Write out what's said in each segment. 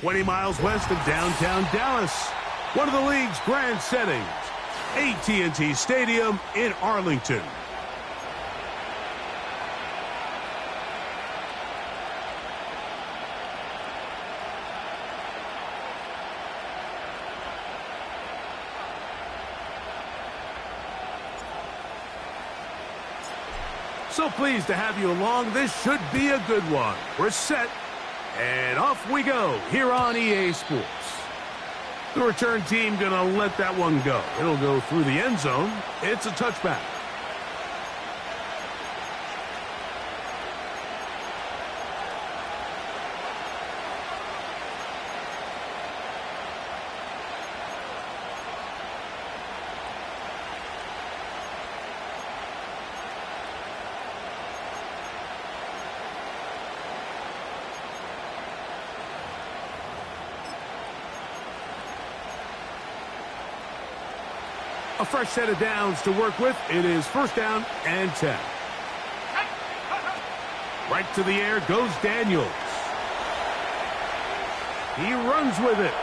20 miles west of downtown Dallas, one of the league's grand settings, AT&T Stadium in Arlington. So pleased to have you along. This should be a good one. We're set, and off we go here on EA Sports. The return team going to let that one go. It'll go through the end zone. It's a touchback. A fresh set of downs to work with. It is first down and 10. Right to the air goes Daniels. He runs with it.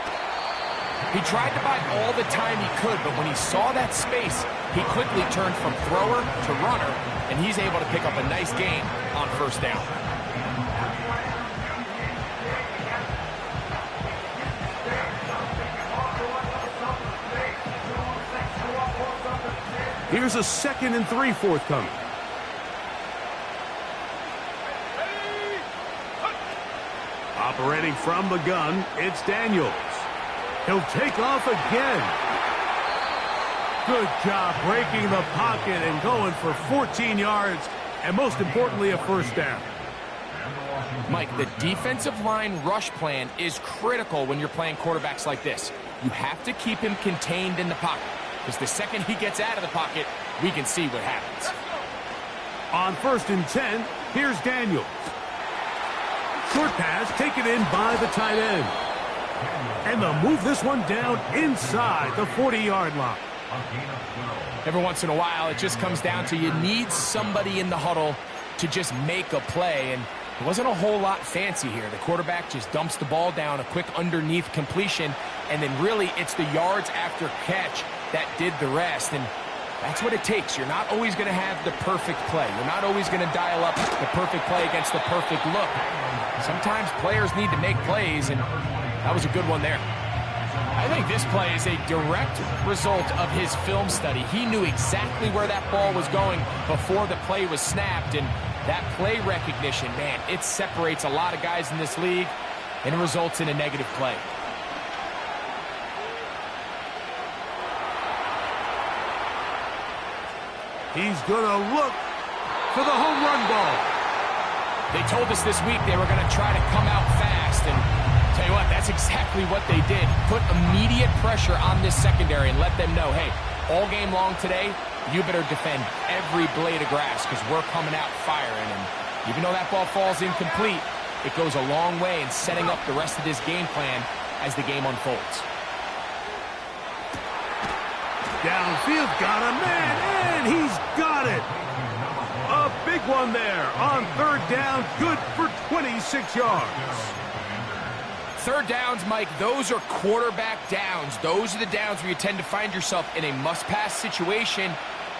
He tried to buy all the time he could, but when he saw that space, he quickly turned from thrower to runner, and he's able to pick up a nice gain on first down. Here's a 2nd and 3 forthcoming. Operating from the gun, it's Daniels. He'll take off again. Good job breaking the pocket and going for 14 yards, and most importantly, a first down. Mike, the defensive line rush plan is critical when you're playing quarterbacks like this. You have to keep him contained in the pocket, because the second he gets out of the pocket, we can see what happens. On 1st and 10, here's Daniels. Short pass taken in by the tight end. And they'll move this one down inside the 40-yard line. Every once in a while, it just comes down to you need somebody in the huddle to just make a play, and it wasn't a whole lot fancy here. The quarterback just dumps the ball down, a quick underneath completion, and then really it's the yards after catch that did the rest, and that's what it takes. You're not always going to have the perfect play. You're not always going to dial up the perfect play against the perfect look. Sometimes players need to make plays, and that was a good one there. I think this play is a direct result of his film study. He knew exactly where that ball was going before the play was snapped, and that play recognition, man, it separates a lot of guys in this league, and it results in a negative play. He's going to look for the home run ball. They told us this week they were going to try to come out fast, and tell you what, that's exactly what they did. Put immediate pressure on this secondary and let them know, hey, all game long today, you better defend every blade of grass because we're coming out firing. And even though that ball falls incomplete, it goes a long way in setting up the rest of this game plan as the game unfolds. Downfield, got a man, and he's got it. A big one there on 3rd down, good for 26 yards. Third downs, Mike, those are quarterback downs. Those are the downs where you tend to find yourself in a must-pass situation,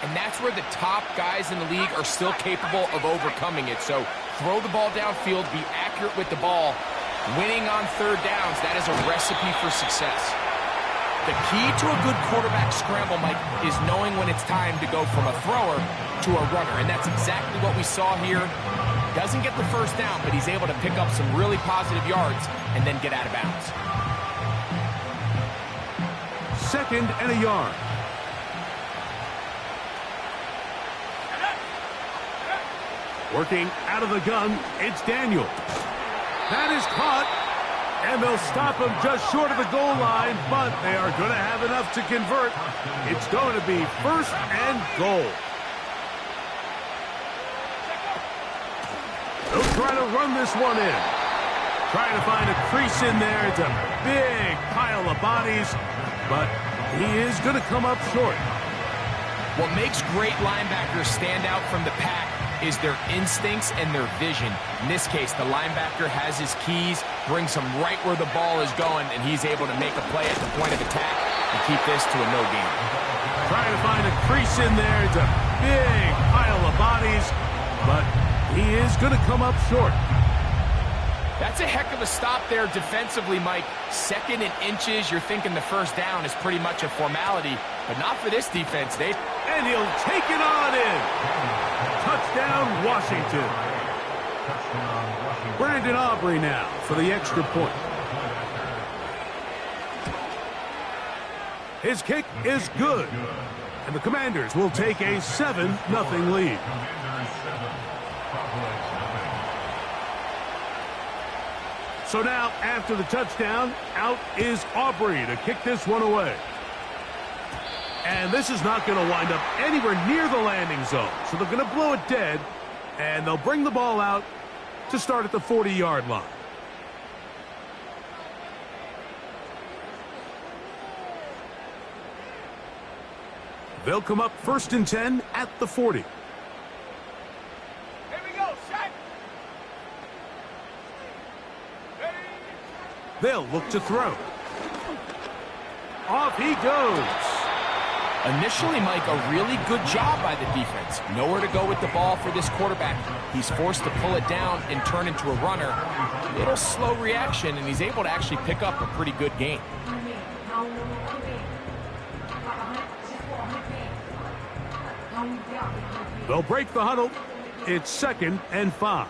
and that's where the top guys in the league are still capable of overcoming it. So throw the ball downfield, be accurate with the ball. Winning on 3rd downs, that is a recipe for success. The key to a good quarterback scramble, Mike, is knowing when it's time to go from a thrower to a runner, and that's exactly what we saw here. Doesn't get the first down, but he's able to pick up some really positive yards and then get out of bounds. 2nd and a yard. Working out of the gun, it's Daniel. That is caught, and they'll stop him just short of the goal line, but they are going to have enough to convert. It's going to be 1st and goal. They'll try to run this one in. Trying to find a crease in there. It's a big pile of bodies, but he is going to come up short. What makes great linebackers stand out from the pack is their instincts and their vision. In this case, the linebacker has his keys, brings him right where the ball is going, and he's able to make a play at the point of attack and keep this to a no gain. Trying to find a crease in there. It's a big pile of bodies, but he is going to come up short. That's a heck of a stop there defensively, Mike. 2nd and inches, you're thinking the first down is pretty much a formality, but not for this defense. And he'll take it on in. Touchdown, Washington. Brandon Aubrey now for the extra point. His kick is good, and the Commanders will take a 7-0 lead. So now, after the touchdown, out is Aubrey to kick this one away. And this is not going to wind up anywhere near the landing zone. So they're going to blow it dead, and they'll bring the ball out to start at the 40-yard line. They'll come up 1st and 10 at the 40. Here we go, set. They'll look to throw. Off he goes. Initially, Mike, a really good job by the defense. Nowhere to go with the ball for this quarterback. He's forced to pull it down and turn into a runner. Little slow reaction, and he's able to actually pick up a pretty good gain. They'll break the huddle. It's 2nd and 5.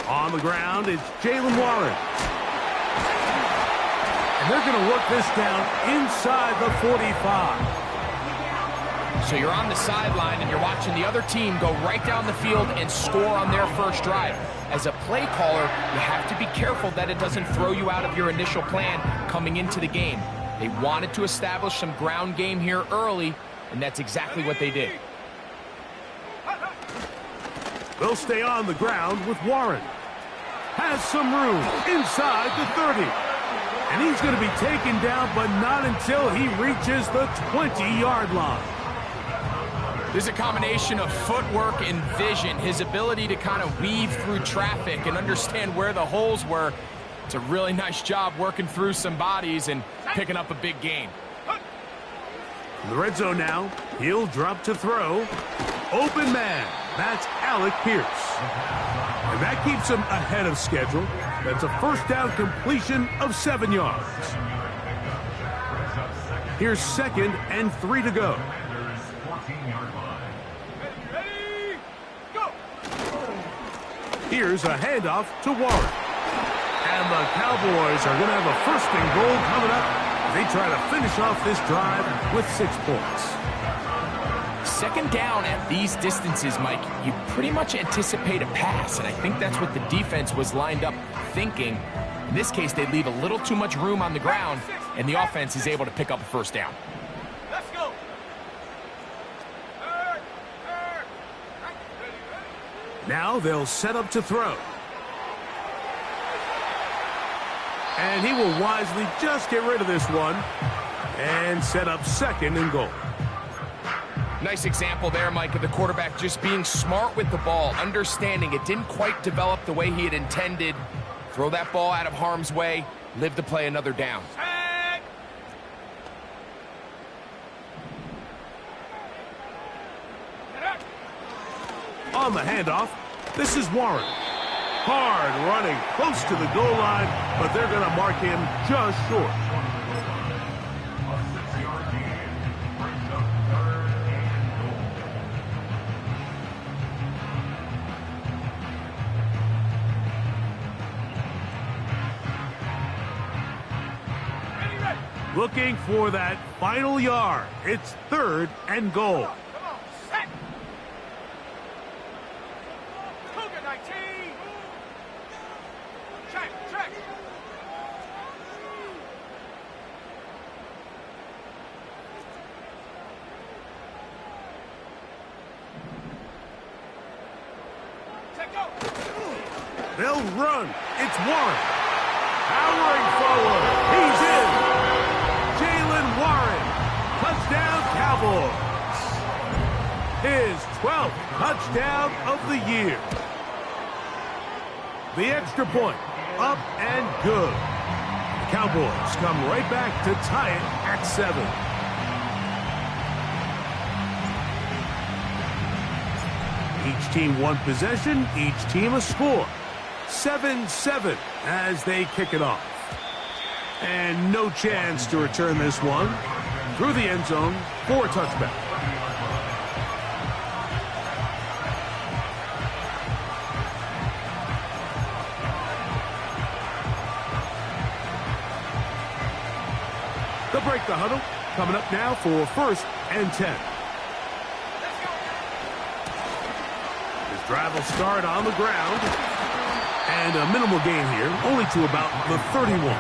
On the ground, it's Jalen Warren. And they're going to work this down inside the 45. So you're on the sideline and you're watching the other team go right down the field and score on their first drive. As a play caller, you have to be careful that it doesn't throw you out of your initial plan coming into the game. They wanted to establish some ground game here early, and that's exactly what they did. They'll stay on the ground with Warren. Has some room inside the 30. And he's going to be taken down, but not until he reaches the 20-yard line. There's a combination of footwork and vision, his ability to kind of weave through traffic and understand where the holes were. It's a really nice job working through some bodies and picking up a big gain. In the red zone now, he'll drop to throw. Open man, that's Alec Pierce. And that keeps him ahead of schedule. That's a first down completion of 7 yards. Here's 2nd and 3 to go. Here's a handoff to Warren. And the Cowboys are going to have a 1st and goal coming up. They try to finish off this drive with 6 points. 2nd down at these distances, Mike, you pretty much anticipate a pass, and I think that's what the defense was lined up thinking. In this case, they leave a little too much room on the ground, and the offense is able to pick up a 1st down. Let's go. Now they'll set up to throw. And he will wisely just get rid of this one and set up 2nd and goal. Nice example there, Mike, of the quarterback just being smart with the ball, understanding it didn't quite develop the way he had intended. Throw that ball out of harm's way, live to play another down. On the handoff, this is Warren. Hard running close to the goal line, but they're going to mark him just short. Looking for that final yard. It's 3rd and goal. Come on, set. Cougar 19. Check. Take go. They'll run. It's Warren. Powering forward. He's in. Jalen Warren scores his 12th touchdown of the year. The extra point, up and good. The Cowboys come right back to tie it at 7. Each team one possession, each team a score. 7-7 as they kick it off. And no chance to return this one. Through the end zone for a touchback. They'll break the huddle. Coming up now for 1st and 10. This drive will start on the ground. And a minimal gain here, only to about the 31.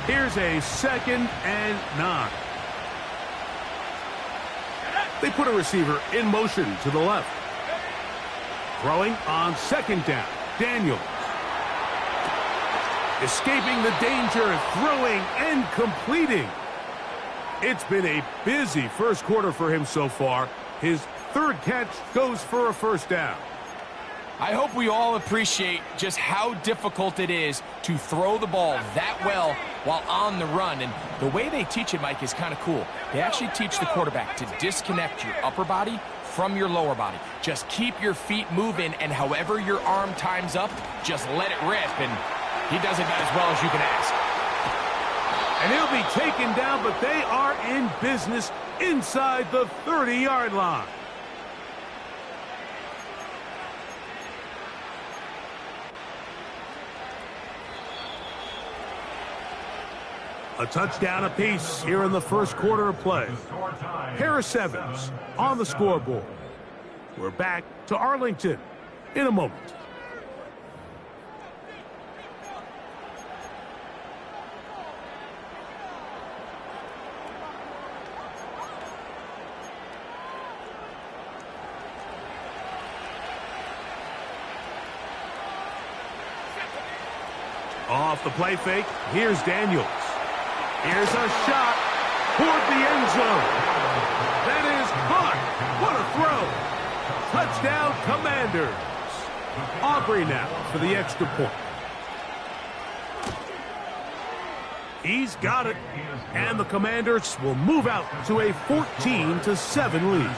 Here's a 2nd and 9. They put a receiver in motion to the left. Throwing on 2nd down. Daniels. Escaping the danger, throwing and completing. It's been a busy first quarter for him so far. His 3rd catch goes for a 1st down. I hope we all appreciate just how difficult it is to throw the ball that well while on the run. And the way they teach it, Mike, is kind of cool. They actually teach the quarterback to disconnect your upper body from your lower body. Just keep your feet moving, and however your arm times up, just let it rip. And he does it about as well as you can ask. And he'll be taken down, but they are in business inside the 30-yard line. A touchdown apiece here in the first quarter of play. Harris Evans on the scoreboard. We're back to Arlington in a moment. Off the play fake, here's Daniels. Here's a shot toward the end zone. That is caught. What a throw. Touchdown, Commanders. Aubrey now for the extra point. He's got it. And the Commanders will move out to a 14-7 lead.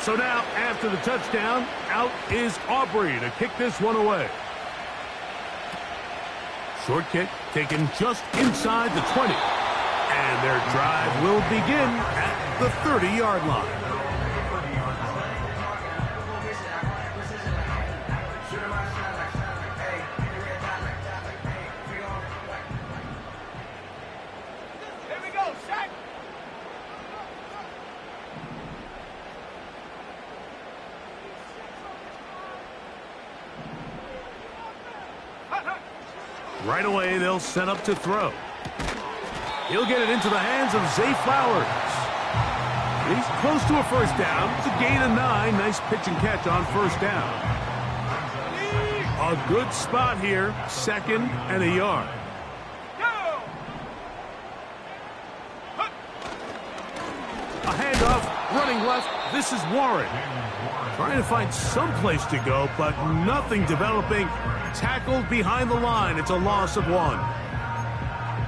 So now, after the touchdown, out is Aubrey to kick this one away. Short kick taken just inside the 20. And their drive will begin at the 30-yard line. Here we go, set. Right away, they'll set up to throw. He'll get it into the hands of Zay Flowers. He's close to a 1st down. It's a gain of 9. Nice pitch and catch on 1st down. A good spot here. 2nd and a yard. A handoff, running left. This is Warren. Trying to find some place to go, but nothing developing. Tackled behind the line. It's a loss of 1.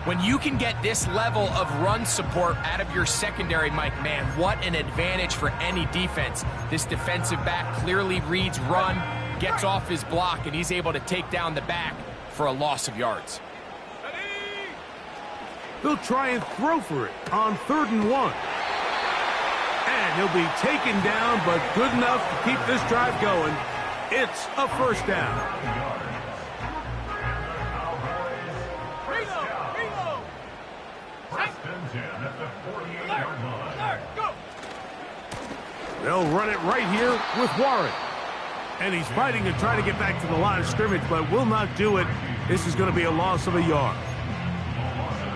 When you can get this level of run support out of your secondary, Mike, man, what an advantage for any defense. This defensive back clearly reads run, gets off his block, and he's able to take down the back for a loss of yards. They'll try and throw for it on 3rd and 1. And he'll be taken down, but good enough to keep this drive going. It's a 1st down. They'll run it right here with Warren. And he's fighting to try to get back to the line of scrimmage, but will not do it. This is going to be a loss of a yard.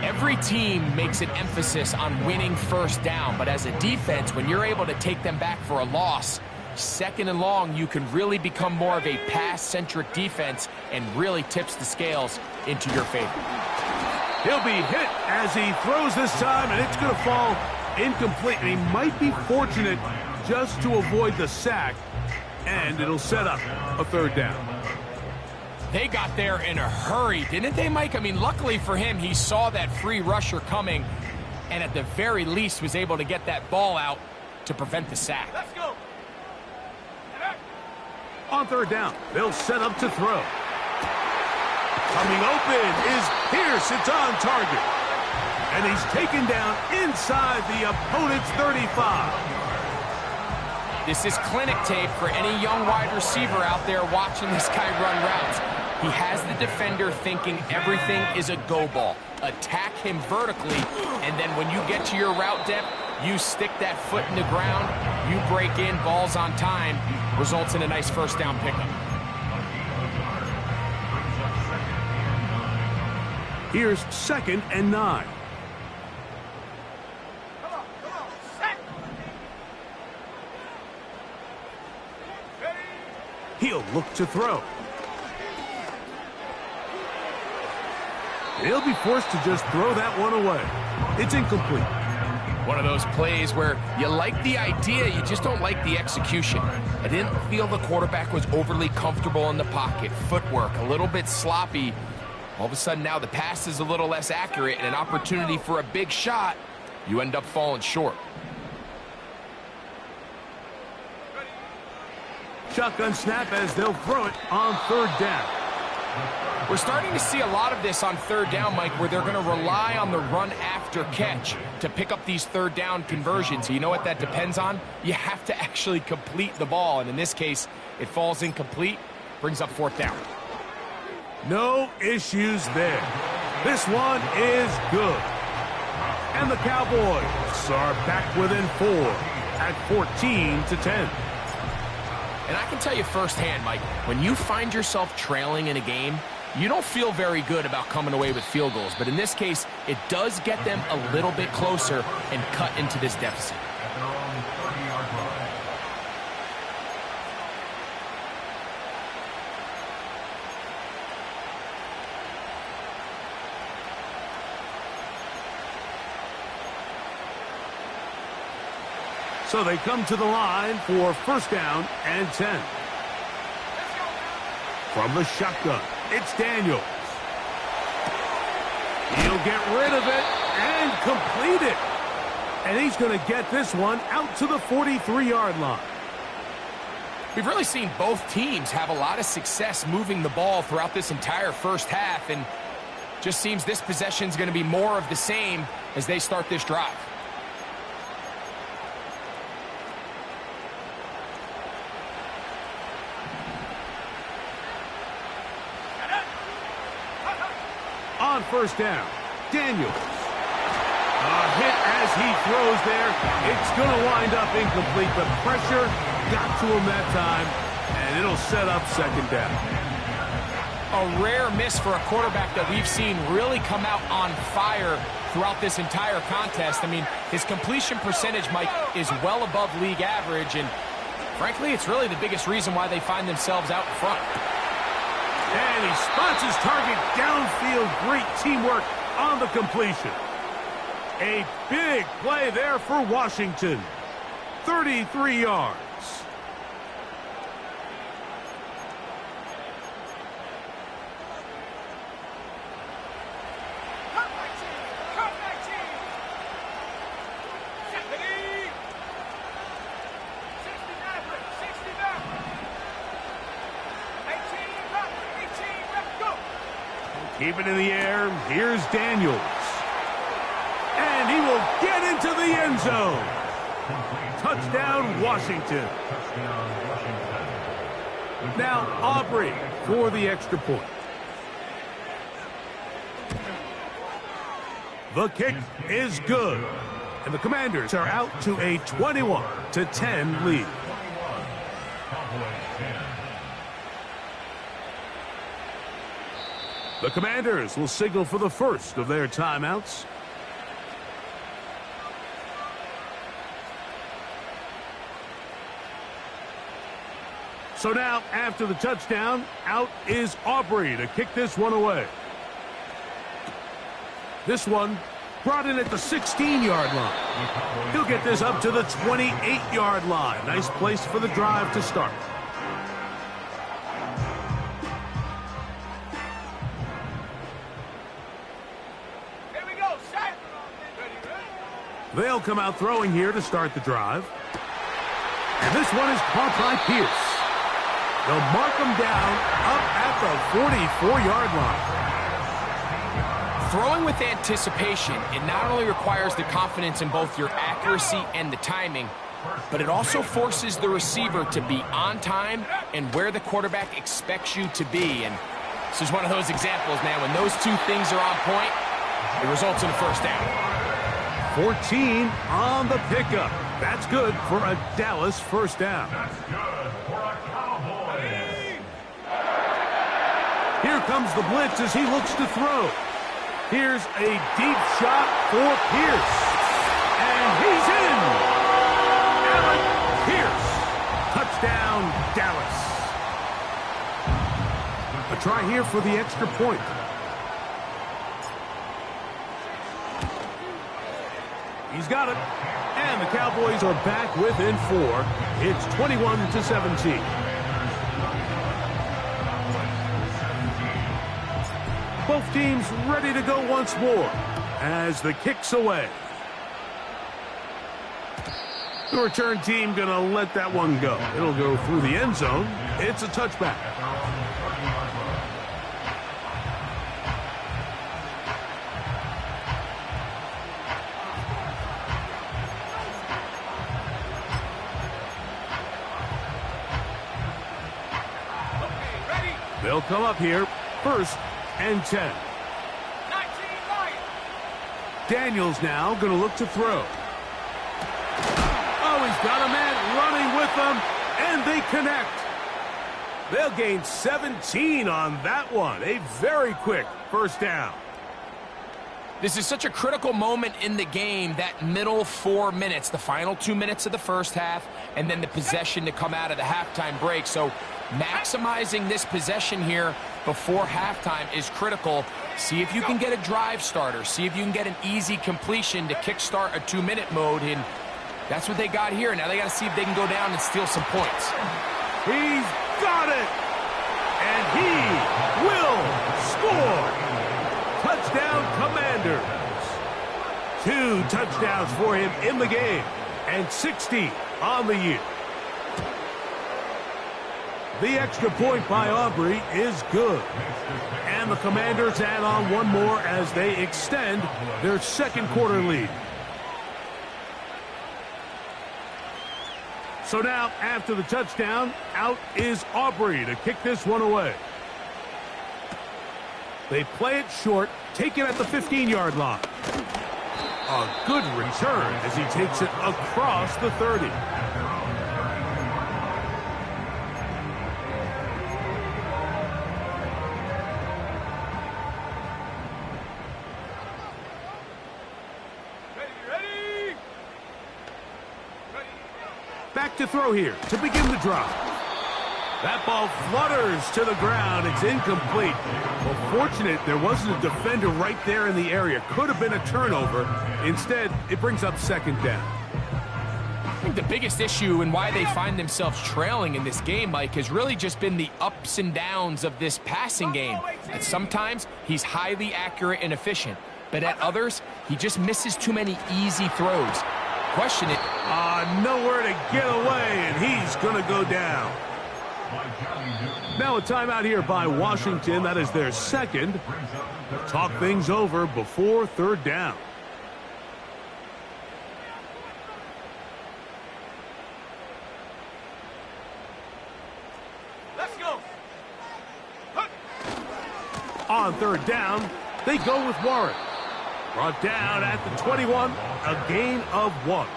Every team makes an emphasis on winning first down, but as a defense, when you're able to take them back for a loss, second and long, you can really become more of a pass-centric defense and really tips the scales into your favor. He'll be hit as he throws this time, and it's going to fall incomplete. And he might be fortunate just to avoid the sack, and it'll set up a third down. They got there in a hurry, didn't they, Mike? I mean, luckily for him, he saw that free rusher coming, and at the very least was able to get that ball out to prevent the sack. Let's go. On third down, they'll set up to throw. Coming open is Pierce. It's on target. And he's taken down inside the opponent's 35. This is clinic tape for any young wide receiver out there watching this guy run routes. He has the defender thinking everything is a go ball. Attack him vertically, and then when you get to your route depth, you stick that foot in the ground, you break in, balls on time, results in a nice first down pickup. Here's 2nd and 9. Come on, set. Ready. He'll look to throw. He'll be forced to just throw that one away. It's incomplete. One of those plays where you like the idea, you just don't like the execution. I didn't feel the quarterback was overly comfortable in the pocket. Footwork, a little bit sloppy. All of a sudden now the pass is a little less accurate and an opportunity for a big shot. You end up falling short. Shotgun snap as they'll throw it on third down. We're starting to see a lot of this on third down, Mike, where they're going to rely on the run after catch to pick up these third down conversions. You know what that depends on? You have to actually complete the ball, and in this case, it falls incomplete, brings up fourth down. No issues there. This one is good. And the Cowboys are back within 4 at 14-10. And I can tell you firsthand, Mike, when you find yourself trailing in a game, you don't feel very good about coming away with field goals. But in this case, it does get them a little bit closer and cut into this deficit. So they come to the line for first down and 10. From the shotgun, it's Daniels. He'll get rid of it and complete it. And he's going to get this one out to the 43-yard line. We've really seen both teams have a lot of success moving the ball throughout this entire first half, and just seems this possession is going to be more of the same as they start this drive. On first down, Daniels. A hit as he throws there. It's going to wind up incomplete. The pressure got to him that time, and it'll set up second down. A rare miss for a quarterback that we've seen really come out on fire throughout this entire contest. I mean, his completion percentage, Mike, is well above league average, and frankly, it's really the biggest reason why they find themselves out in front. And he spots his target downfield. Great teamwork on the completion. A big play there for Washington. 33 yards. Keep it in the air. Here's Daniels. And he will get into the end zone. Touchdown, Washington. Now Aubrey for the extra point. The kick is good. And the Commanders are out to a 21-10 lead. The Commanders will signal for the first of their timeouts. So now, after the touchdown, out is Aubrey to kick this one away. This one brought in at the 16-yard line. He'll get this up to the 28-yard line. Nice place for the drive to start. Here we go, set. They'll come out throwing here to start the drive. And this one is caught by Pierce. They'll mark him down up at the 44-yard line. Throwing with anticipation, it not only requires the confidence in both your accuracy and the timing, but it also forces the receiver to be on time and where the quarterback expects you to be. And this is one of those examples, man. When those two things are on point, it results in a first down. 14 on the pickup. That's good for a Dallas first down. That's good for a Cowboy. Here comes the blitz as he looks to throw. Here's a deep shot for Pierce. And he's in. Alec Pierce. Touchdown, Dallas. A try here for the extra point. He's got it. And the Cowboys are back within 4. It's 21-17. Both teams ready to go once more as the kick's away. The return team going to let that one go. It'll go through the end zone. It's a touchback. They'll come up here, 1st and 10. 19 Lions. Daniels now going to look to throw. Oh, he's got a man running with them, and they connect. They'll gain 17 on that one. A very quick first down. This is such a critical moment in the game, that middle 4 minutes, the final 2 minutes of the first half, and then the possession to come out of the halftime break. So maximizing this possession here before halftime is critical. See if you can get a drive starter. See if you can get an easy completion to kickstart a 2-minute mode. And that's what they got here. Now they got to see if they can go down and steal some points. He's got it. And he will score. Touchdown, Commanders. 2 touchdowns for him in the game. And 60 on the year. The extra point by Aubrey is good. And the Commanders add on one more as they extend their second quarter lead. So now, after the touchdown, out is Aubrey to kick this one away. They play it short, take it at the 15-yard line. A good return as he takes it across the 30. Back to throw here to begin the drive. That ball flutters to the ground. It's incomplete. Well, fortunate there wasn't a defender right there in the area. Could have been a turnover. Instead, it brings up second down. I think the biggest issue and why they find themselves trailing in this game, Mike, has really just been the ups and downs of this passing game. At sometimes, he's highly accurate and efficient. But at others, he just misses too many easy throws. Question it. Nowhere to get away, and he's going to go down. Now a timeout here by Washington. That is their second. Talk things over before third down. Let's go. On third down, they go with Warren. Brought down at the 21, a gain of 1.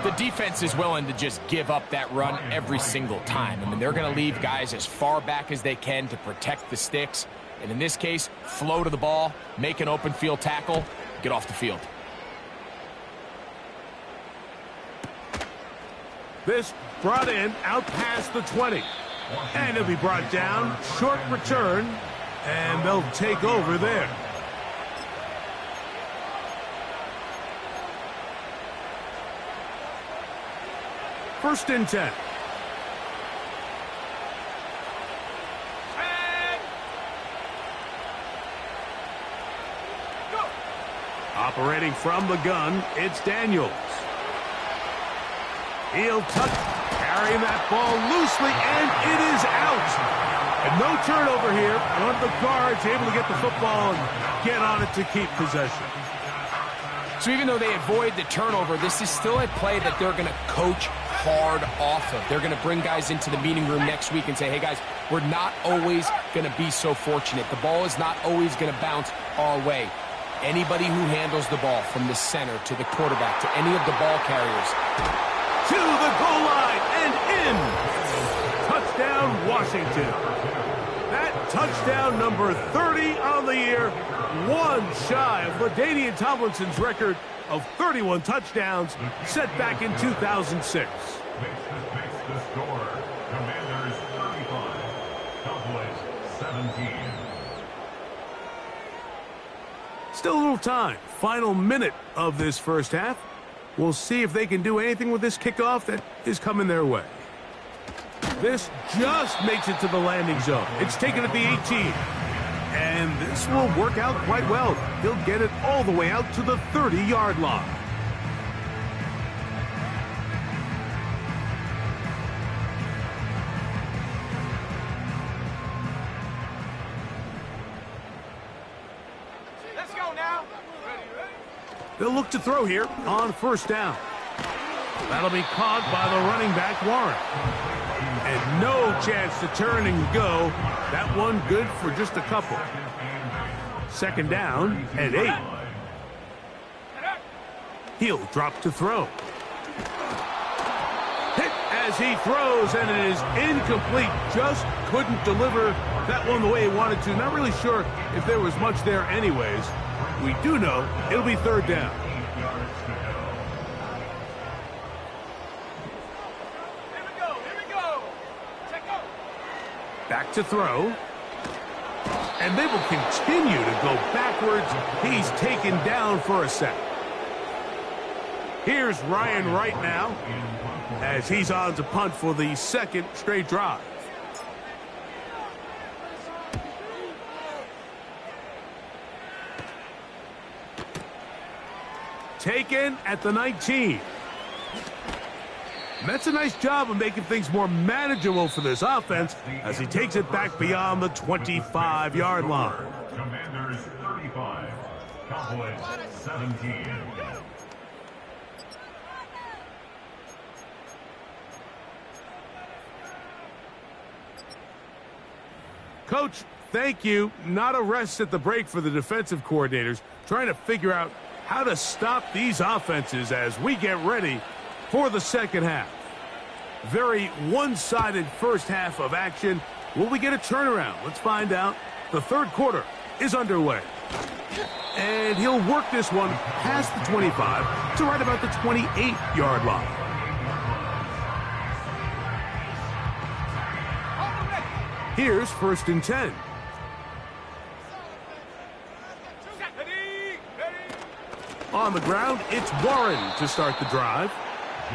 The defense is willing to just give up that run every single time. I mean, they're going to leave guys as far back as they can to protect the sticks. And in this case, flow to the ball, make an open field tackle, get off the field. This brought in out past the 20. And it'll be brought down, short return, and they'll take over there. First and 10. Operating from the gun, it's Daniels. He'll carrying that ball loosely, and it is out. And no turnover here. One of the guards able to get the football and get on it to keep possession. So even though they avoid the turnover, this is still a play that they're going to coach hard off of. They're going to bring guys into the meeting room next week and say, hey, guys, we're not always going to be so fortunate. The ball is not always going to bounce our way. Anybody who handles the ball from the center to the quarterback to any of the ball carriers. To the goal line and in. Touchdown, Washington. That touchdown number 30 on the year, one shy of LaDainian Tomlinson's record of 31 touchdowns set back in 2006. Makes the score. Commanders 35. Cowboys 17. Still a little time. Final minute of this first half. We'll see if they can do anything with this kickoff that is coming their way. This just makes it to the landing zone. It's taken at the 18. And this will work out quite well. He'll get it all the way out to the 30-yard line. Let's go now. They'll look to throw here on first down. That'll be caught by the running back, Warren. And no chance to turn and go. That one good for just a couple. Second down and 8. He'll drop to throw. Hit as he throws, and it is incomplete. Just couldn't deliver that one the way he wanted to. Not really sure if there was much there anyways. We do know it'll be third down. Back to throw. And they will continue to go backwards. He's taken down for a sack. Here's Ryan Wright now as he's on to punt for the second straight drive. Taken at the 19. And that's a nice job of making things more manageable for this offense as he takes it back beyond the 25-yard line. Commanders 35. Cowboys 17. Coach, thank you. Not a rest at the break for the defensive coordinators, trying to figure out how to stop these offenses as we get ready for the second half. Very one-sided first half of action. Will we get a turnaround? Let's find out. The third quarter is underway. And he'll work this one past the 25 to right about the 28-yard line. Here's first and 10. On the ground, it's Warren to start the drive.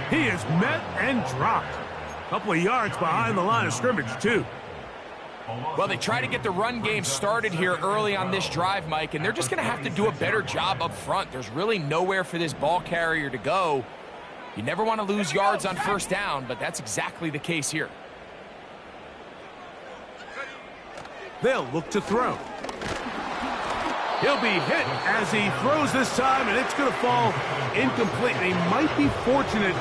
He is met and dropped. A couple of yards behind the line of scrimmage, too. Well, they try to get the run game started here early on this drive, Mike, and they're just going to have to do a better job up front. There's really nowhere for this ball carrier to go. You never want to lose yards on first down, but that's exactly the case here. They'll look to throw. He'll be hit as he throws this time, and it's going to fall incomplete. He might be fortunate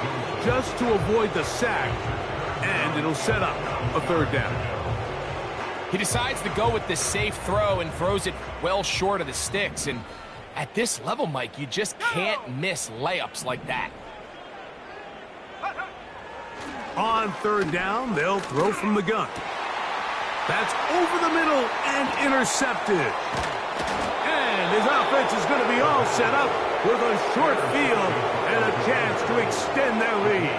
just to avoid the sack, and it'll set up a third down. He decides to go with the safe throw and throws it well short of the sticks. And at this level, Mike, you just can't miss layups like that. On third down, they'll throw from the gun. That's over the middle and intercepted. And his offense is going to be all set up with a short field and a chance to extend their lead.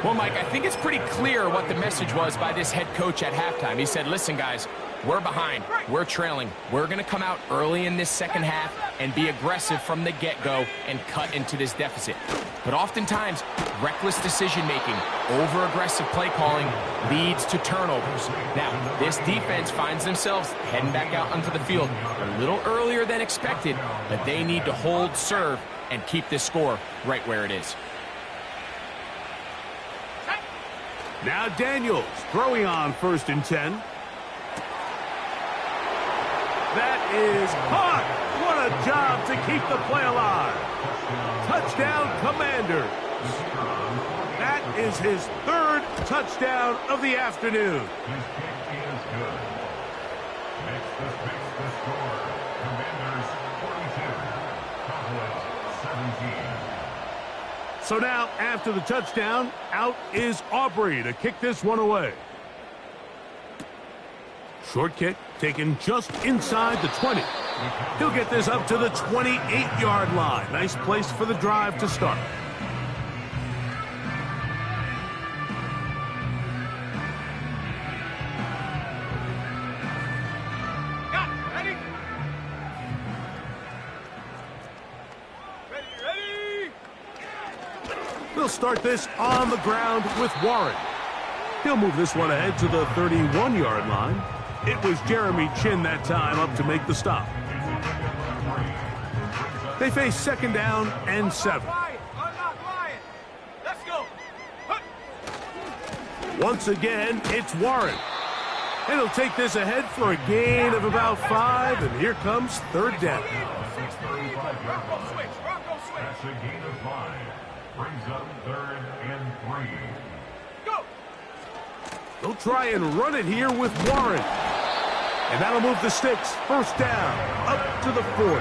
Well, Mike, I think it's pretty clear what the message was by this head coach at halftime. He said, listen, guys, we're behind. We're trailing. We're going to come out early in this second half and be aggressive from the get-go and cut into this deficit. But oftentimes, reckless decision-making, over-aggressive play calling leads to turnovers. Now, this defense finds themselves heading back out onto the field a little earlier than expected, but they need to hold serve and keep this score right where it is. Now Daniels throwing on 1st and 10. That is caught. What a job to keep the play alive. Touchdown, Commanders. That is his 3rd touchdown of the afternoon. His kick is good. Makes the score. Commanders 42. Cowboys 17. So now, after the touchdown, out is Aubrey to kick this one away. Short kick taken just inside the 20. He'll get this up to the 28-yard line. Nice place for the drive to start. They'll start this on the ground with Warren. He'll move this one ahead to the 31-yard line. It was Jeremy Chin that time up to make the stop. They face 2nd down and 7. Let's go. Once again, it's Warren. And he'll take this ahead for a gain of about 5, and here comes 3rd down. That's a gain of 5. Brings up 3rd and 3. Go. They'll try and run it here with Warren. And that'll move the sticks. 1st down, up to the 40. A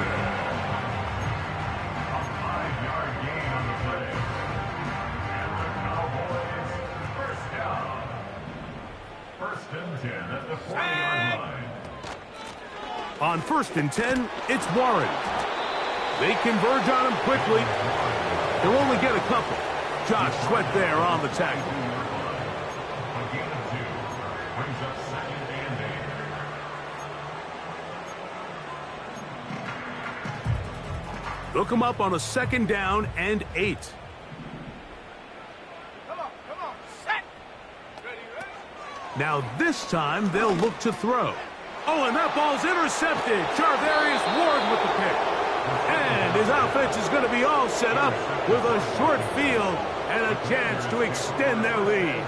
5-yard gain on the play. And the Cowboys 1st down. 1st and 10 at the 40-yard line. On 1st and 10, it's Warren. They converge on him quickly. They'll only get a couple. Josh Sweat there on the tackle. A gain of 2. Brings up 2nd and 8. They'll come up on a 2nd down and 8. Come on. Set. Ready. Now this time they'll look to throw. Oh, and that ball's intercepted. Charvarius Ward with the pick. And his offense is going to be all set up with a short field and a chance to extend their lead.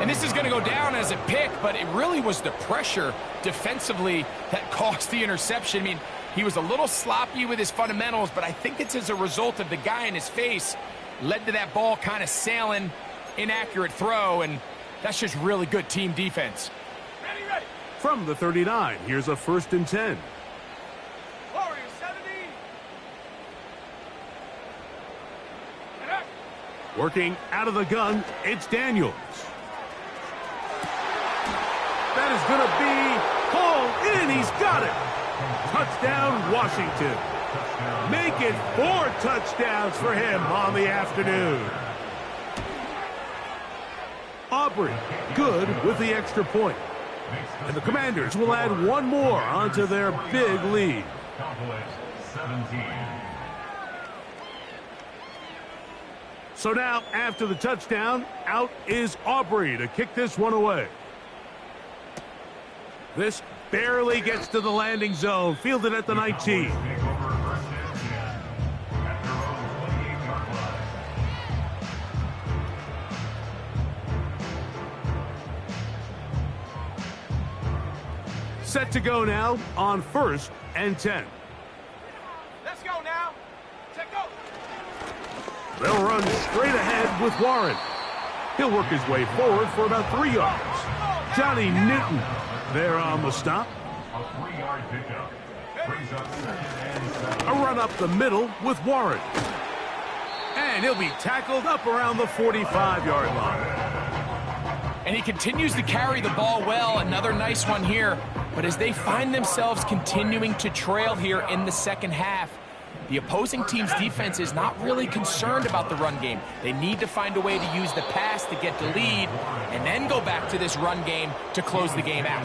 And this is going to go down as a pick, but it really was the pressure defensively that caused the interception. I mean, he was a little sloppy with his fundamentals, but I think it's as a result of the guy in his face led to that ball kind of sailing, inaccurate throw, and that's just really good team defense. Ready. From the 39, here's a 1st and 10. Warriors 70. Working out of the gun, it's Daniels. That is going to be hauled in. He's got it. Touchdown, Washington. Make it 4 touchdowns for him on the afternoon. Aubrey, good with the extra point. And the Commanders will add one more onto their big lead. Cowboys 17. So now, after the touchdown, out is Aubrey to kick this one away. This barely gets to the landing zone, fielded at the 19. Take over 1st and 10 at their own 28-yard line. Set to go now on 1st and 10. Let's go now. Check go. They'll run straight ahead with Warren. He'll work his way forward for about 3 yards. Johnny Newton there on the stop. A 3-yard pickup. Brings up 2nd and 7. A run up the middle with Warren. And he'll be tackled up around the 45-yard line. And And he continues to carry the ball well. Another nice one here. But as they find themselves continuing to trail here in the second half, the opposing team's defense is not really concerned about the run game. They need to find a way to use the pass to get the lead and then go back to this run game to close the game out.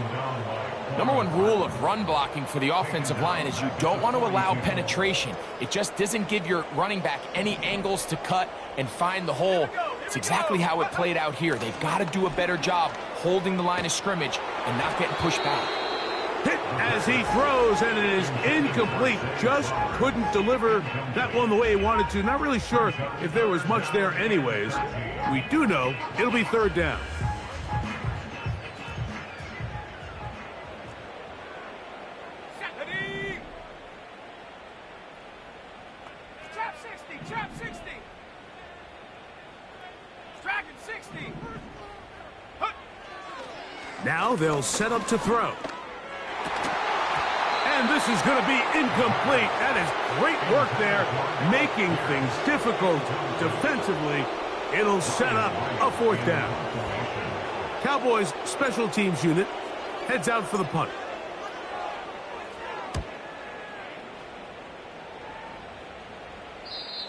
Number one rule of run blocking for the offensive line is you don't want to allow penetration. It just doesn't give your running back any angles to cut and find the hole. It's exactly how it played out here. They've got to do a better job holding the line of scrimmage and not getting pushed back. Hit as he throws, and it is incomplete. Just couldn't deliver that one the way he wanted to. Not really sure if there was much there anyways. We do know it'll be third down. Trap 60. Striking 60. Now they'll set up to throw. And this is going to be incomplete. That is great work there, making things difficult defensively. It'll set up a fourth down. Cowboys special teams unit heads out for the punt.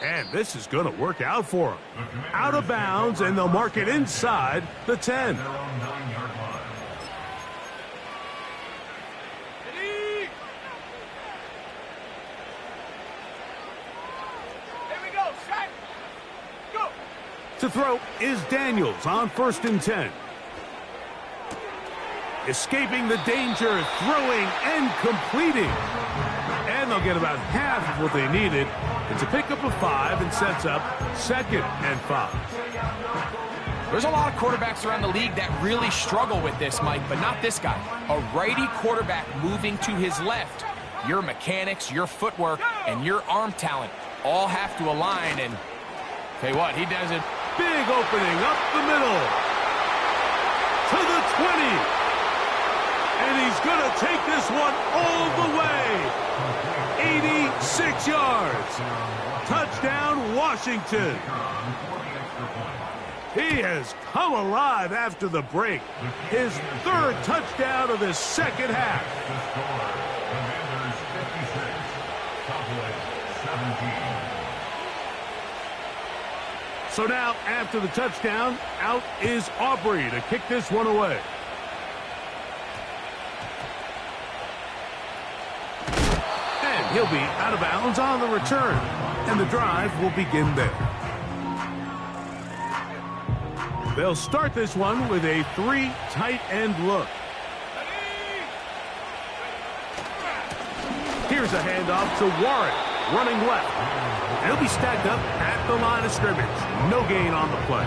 And this is going to work out for them. Out of bounds, and they'll mark it inside the 10. To throw is Daniels on 1st and 10. Escaping the danger, throwing and completing. And they'll get about half of what they needed. It's a pickup of 5 and sets up 2nd and 5. There's a lot of quarterbacks around the league that really struggle with this, Mike, but not this guy. A righty quarterback moving to his left. Your mechanics, your footwork, and your arm talent all have to align, and tell you what, he does it. Big opening up the middle to the 20. And he's going to take this one all the way. 86 yards. Touchdown, Washington. He has come alive after the break. His 3rd touchdown of the second half. So now, after the touchdown, out is Aubrey to kick this one away. And he'll be out of bounds on the return. And the drive will begin there. They'll start this one with a 3 tight end look. Here's a handoff to Warren, running left. And he'll be stacked up at the line of scrimmage. No gain on the play.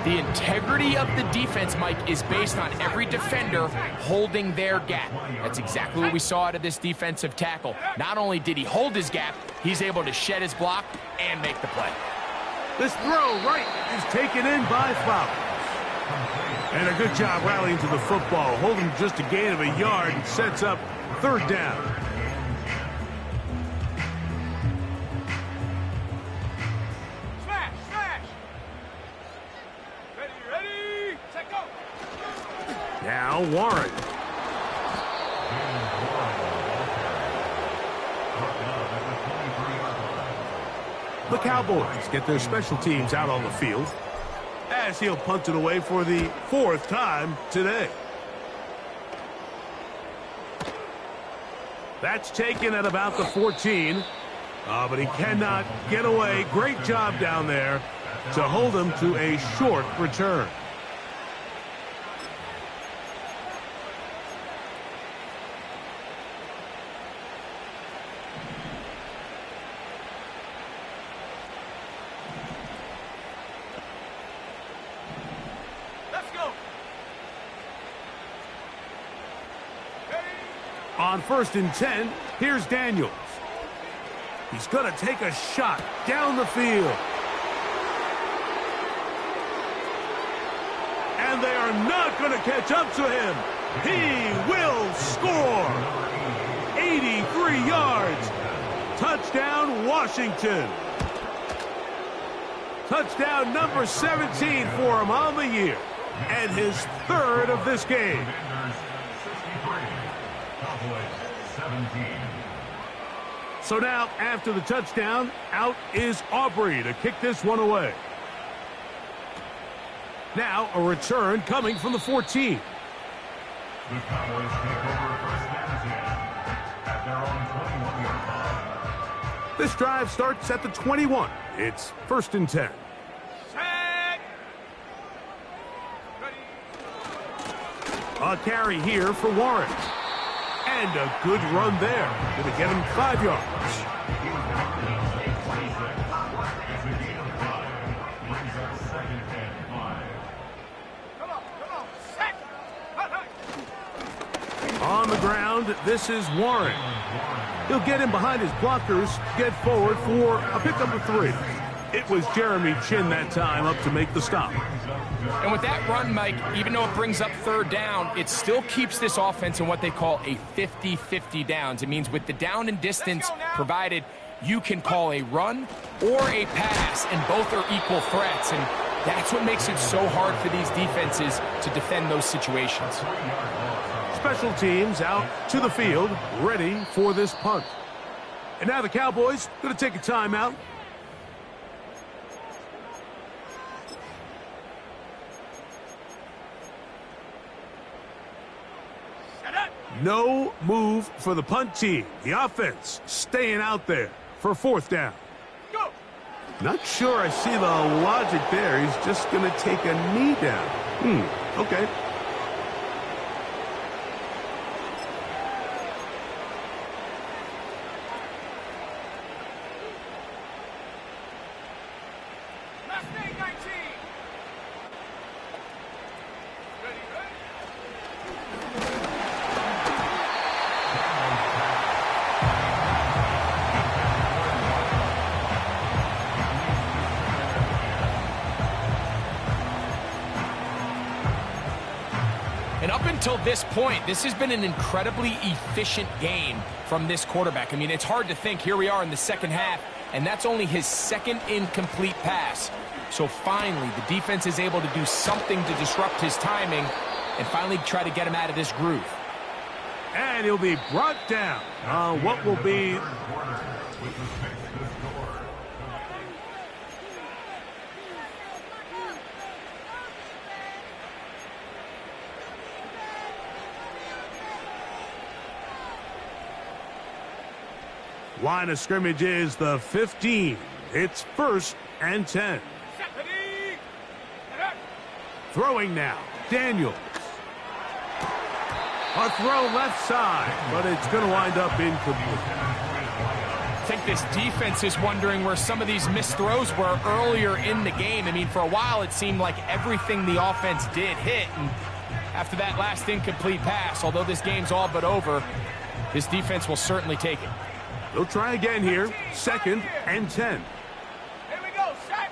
The integrity of the defense, Mike, is based on every defender holding their gap. That's exactly what we saw out of this defensive tackle. Not only did he hold his gap, he's able to shed his block and make the play. This throw right is taken in by Flowers. And a good job rallying to the football, holding just a gain of a yard and sets up 3rd down. Now Warren. The Cowboys get their special teams out on the field as he'll punt it away for the 4th time today. That's taken at about the 14. But he cannot get away. Great job down there to hold him to a short return. On 1st and 10, here's Daniels. He's going to take a shot down the field. And they are not going to catch up to him. He will score. 83 yards. Touchdown, Washington. Touchdown number 17 for him on the year. and his third of this game. Commanders 63, Cowboys 17. So now, after the touchdown, out is Aubrey to kick this one away. Now, a return coming from the 14. The Cowboys take over first and 10 at their own 21-yard line. This drive starts at the 21. It's first and 10. Set. Ready. A carry here for Warren. And a good run there. Going to get him 5 yards. He was down at 26. It's a gain of 5. Brings up second and 5. Come on. Set. On the ground, this is Warren. He'll get in behind his blockers, get forward for a pickup of 3. It was Jeremy Chin that time up to make the stop. And with that run, Mike, even though it brings up third down, it still keeps this offense in what they call a 50-50 downs. It means with the down and distance provided, you can call a run or a pass, and both are equal threats. And that's what makes it so hard for these defenses to defend those situations. Special teams out to the field, ready for this punt. And now the Cowboys going to take a timeout. No move for the punt team. The offense staying out there for fourth down. Go. Not sure I see the logic there. He's just going to take a knee down. Okay. Last day 19. Ready. And up until this point, this has been an incredibly efficient game from this quarterback. I mean, it's hard to think. Here we are in the second half, and that's only his second incomplete pass. So finally, the defense is able to do something to disrupt his timing and finally try to get him out of this groove. And he'll be brought down on what will be... Line of scrimmage is the 15. It's first and 10. Ready. Throwing now, Daniels. A throw left side, but it's going to wind up incomplete. I think this defense is wondering where some of these missed throws were earlier in the game. I mean, for a while, it seemed like everything the offense did hit. And after that last incomplete pass, although this game's all but over, this defense will certainly take it. They'll try again here, second and 10. Here we go. Set.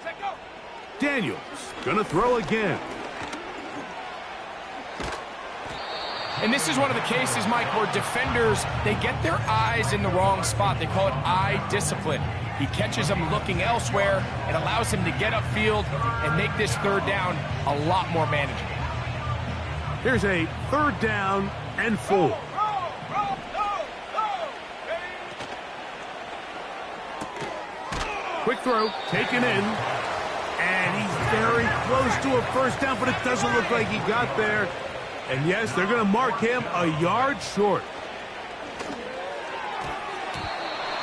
Set, go. Daniels going to throw again. And this is one of the cases, Mike, where defenders, they get their eyes in the wrong spot. They call it eye discipline. He catches them looking elsewhere. It allows him to get upfield and make this third down a lot more manageable. Here's a third down and 4. Roll. Ready. Quick throw, taken in. And he's very close to a first down, but it doesn't look like he got there. And yes, they're going to mark him a yard short.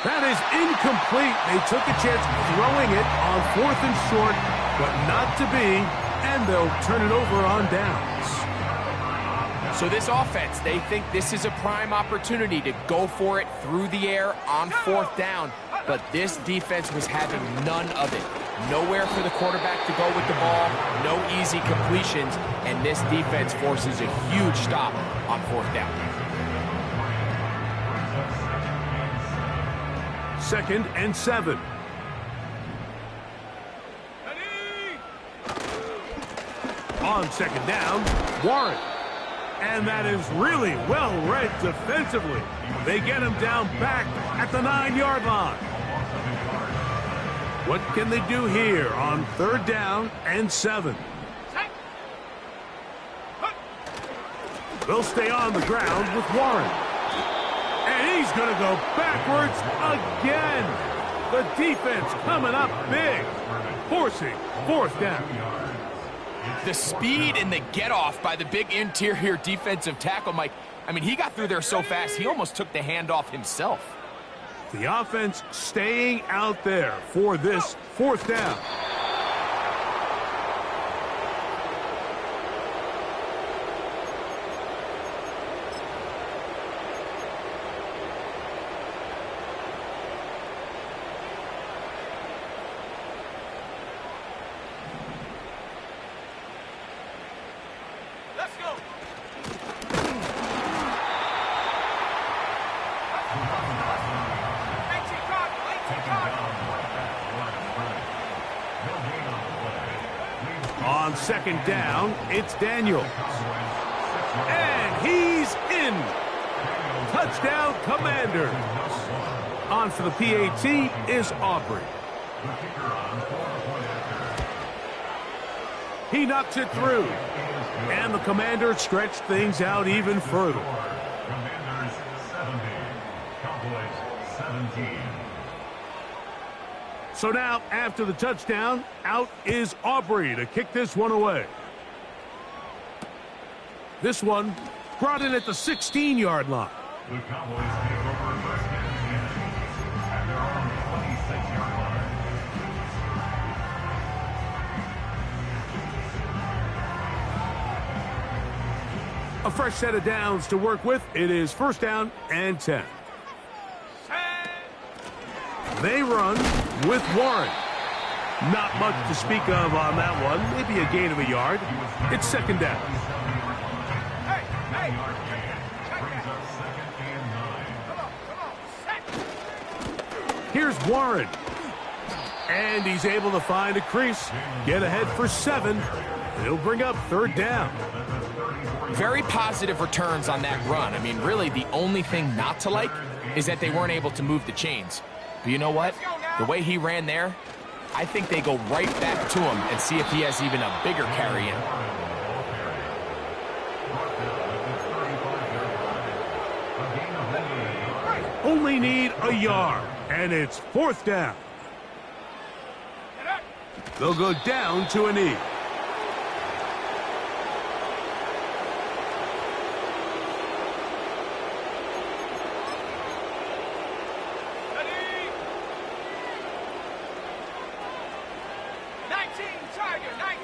That is incomplete. They took a chance throwing it on 4th and short, but not to be, and they'll turn it over on downs. So this offense, they think this is a prime opportunity to go for it through the air on 4th down, but this defense was having none of it. Nowhere for the quarterback to go with the ball, no easy completions, and this defense forces a huge stop on 4th down. Second and 7. Ready. On second down, Warren. And that is really well read defensively. They get him down back at the 9-yard line. What can they do here on 3rd down and 7? They'll stay on the ground with Warren. And he's going to go backwards again. The defense coming up big, forcing 4th down. The speed and the get-off by the big interior defensive tackle, Mike. I mean, he got through there so fast, he almost took the handoff himself. The offense staying out there for this 4th down. Let's go. On 2nd down, it's Daniels. And he's in. Touchdown, Commanders. On for the PAT is Aubrey. He knocks it through. And the Commanders stretch things out even further. Commanders 70, Cowboys 17. So now, after the touchdown, out is Aubrey to kick this one away. This one brought in at the 16-yard line. The Cowboys take over 1st and 10 at their own 26-yard line. A fresh set of downs to work with. It is 1st down and 10. They run with Warren. Not much to speak of on that one. Maybe a gain of a yard. It's 2nd down. Hey, hey. Brings up 2nd and 9. Come on, set. Here's Warren. And he's able to find a crease. Get ahead for 7. He'll bring up 3rd down. Very positive returns on that run. I mean, really, the only thing not to like is that they weren't able to move the chains. But you know what? The way he ran there, I think they go right back to him and see if he has even a bigger carry in. Only need a yard, and it's 4th down. They'll go down to a knee. Ready? 19, Tiger, 19.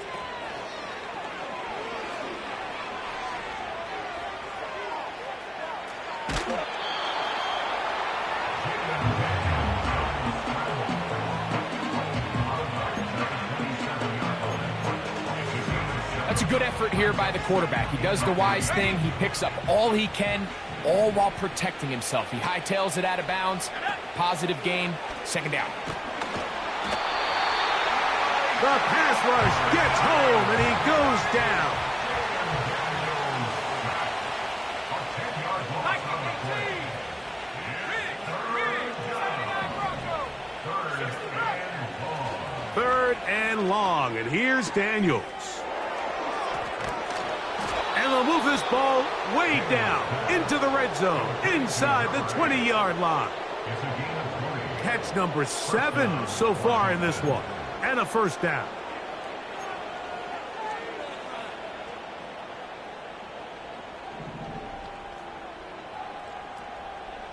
That's a good effort here by the quarterback. He does the wise thing. He picks up all he can, all while protecting himself. He hightails it out of bounds. Positive gain. 2nd down. The pass rush gets home, and he goes down. Third and long, and here's Daniels. And they'll move this ball way down into the red zone, inside the 20-yard line. Catch number 7 so far in this one, and a 1st down.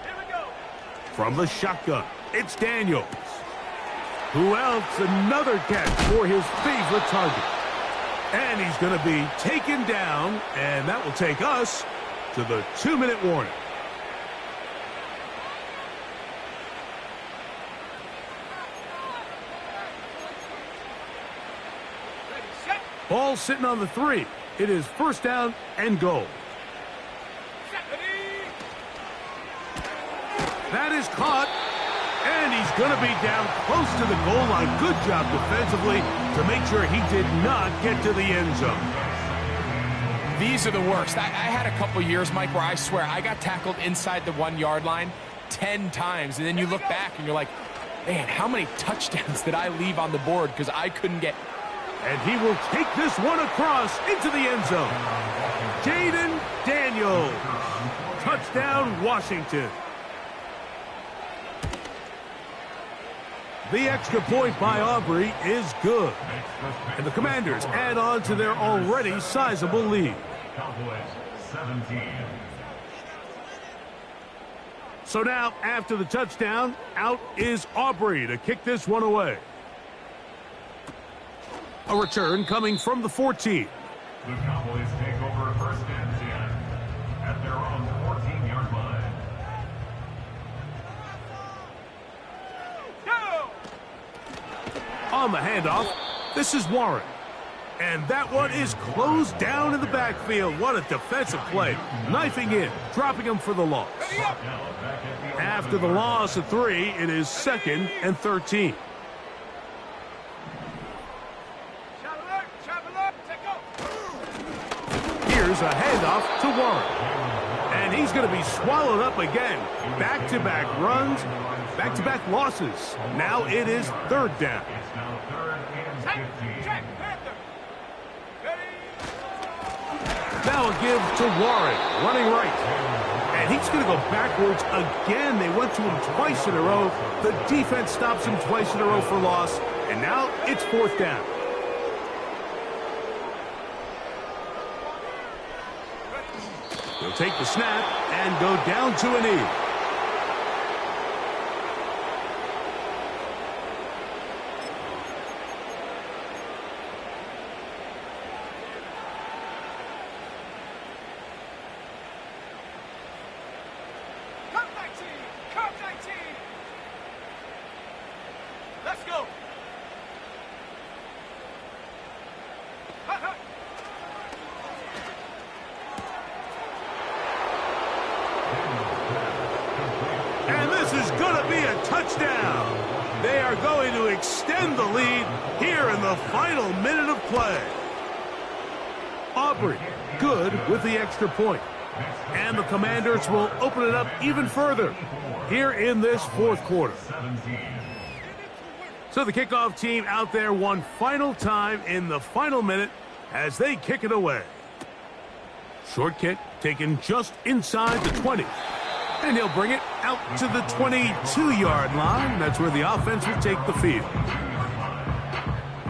Here we go. From the shotgun, it's Daniels. Who else? Another catch for his favorite target. And he's going to be taken down, and that will take us to the 2-minute warning. Ready, set. Ball sitting on the 3. It is 1st down and goal. Set. Ready. That is caught, and he's going to be down close to the goal line. Good job defensively to make sure he did not get to the end zone. These are the worst. I had a couple years, Mike, where I swear I got tackled inside the 1-yard line 10 times, and then you look back and you're like, Man, how many touchdowns did I leave on the board because I couldn't get... And he will take this one across into the end zone. Jaden Daniels. Touchdown, Washington. The extra point by Aubrey is good. And the Commanders add on to their already sizable lead. Cowboys 17. So now, after the touchdown, out is Aubrey to kick this one away. A return coming from the 14. The Cowboys take over first and 10 at their own 14-yard line. On the handoff, this is Warren. And that one is closed down in the backfield. What a defensive play. Knifing in, dropping him for the loss. After the loss of 3, it is 2nd and 13. Here's a handoff to Warren. And he's going to be swallowed up again. Back-to-back runs, back-to-back losses. Now it is 3rd down. It's now 3rd and 15. Now a give to Warren, running right. And he's going to go backwards again. They went to him twice in a row. The defense stops him twice in a row for loss. And now it's 4th down. He'll take the snap and go down to a knee. Let's go. And this is going to be a touchdown. They are going to extend the lead here in the final minute of play. Aubrey, good with the extra point. And the Commanders will open it up even further here in this 4th quarter. So the kickoff team out there one final time in the final minute as they kick it away. Short kick taken just inside the 20. And he'll bring it out to the 22-yard line. That's where the offense will take the field.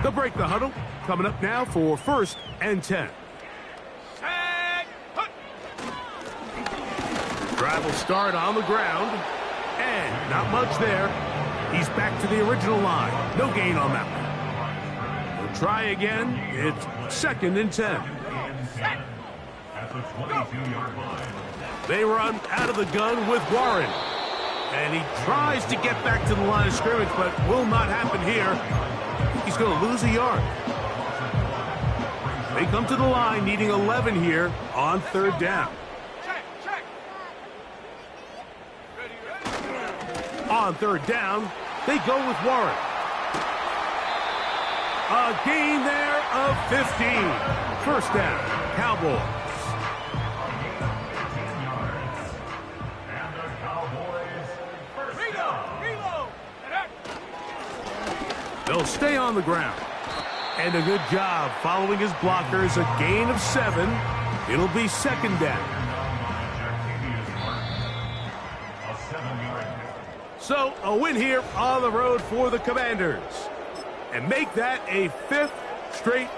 They'll break the huddle. Coming up now for 1st and 10. Drive will start on the ground. And not much there. He's back to the original line. No gain on that one. He'll try again. It's 2nd and 10. At the 22-yard line. They run out of the gun with Warren. And he tries to get back to the line of scrimmage, but will not happen here. He's going to lose a yard. They come to the line needing 11 here on 3rd down. On 3rd down, they go with Warren. A gain there of 15. 1st down, Cowboys. And the Cowboys first down. Reload. They'll stay on the ground. And a good job following his blockers. A gain of 7. It'll be 2nd down. So a win here on the road for the Commanders. And make that a 5th straight